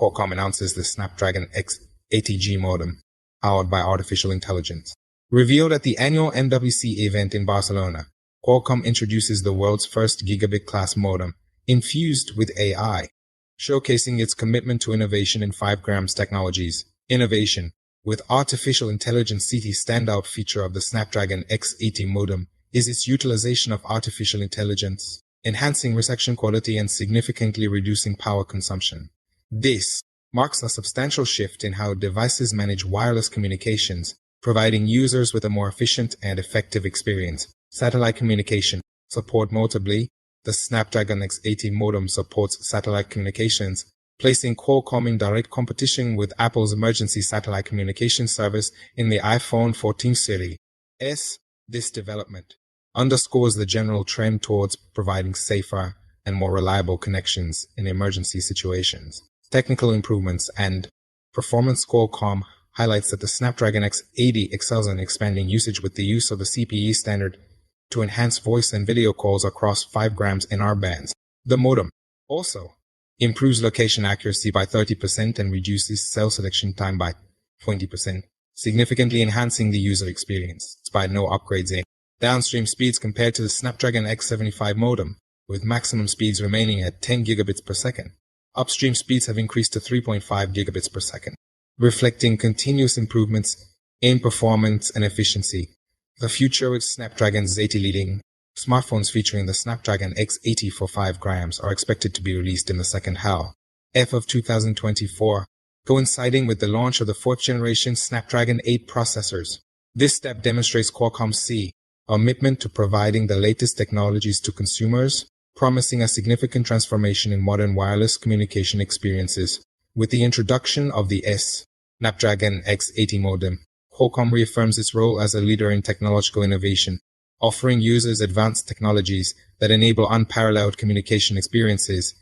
Qualcomm announces the Snapdragon X80 modem, powered by artificial intelligence. Revealed at the annual MWC event in Barcelona, Qualcomm introduces the world's first gigabit-class modem, infused with AI, showcasing its commitment to innovation in 5 grams technologies. Innovation with artificial intelligence. The standout feature of the Snapdragon X80 modem is its utilization of artificial intelligence, enhancing reception quality and significantly reducing power consumption. This marks a substantial shift in how devices manage wireless communications, providing users with a more efficient and effective experience. Satellite communication support. Notably, the Snapdragon X80 modem supports satellite communications, placing Qualcomm in direct competition with Apple's emergency satellite communication service in the iPhone 14 series. This development underscores the general trend towards providing safer and more reliable connections in emergency situations. Technical improvements and performance. Qualcomm highlights that the Snapdragon X80 excels in expanding usage with the use of the CPE standard to enhance voice and video calls across 5 grams NR bands. The modem also improves location accuracy by 30% and reduces cell selection time by 20%, significantly enhancing the user experience, despite no upgrades in downstream speeds compared to the Snapdragon X75 modem, with maximum speeds remaining at 10 gigabits per second. Upstream speeds have increased to 3.5 gigabits per second, reflecting continuous improvements in performance and efficiency. The future with Snapdragon's 80 leading smartphones featuring the Snapdragon X80 for 5 grams are expected to be released in the second half of 2024, coinciding with the launch of the 4th generation Snapdragon 8 processors. This step demonstrates Qualcomm's commitment to providing the latest technologies to consumers, promising a significant transformation in modern wireless communication experiences. With the introduction of the Snapdragon X80 modem, Qualcomm reaffirms its role as a leader in technological innovation, offering users advanced technologies that enable unparalleled communication experiences.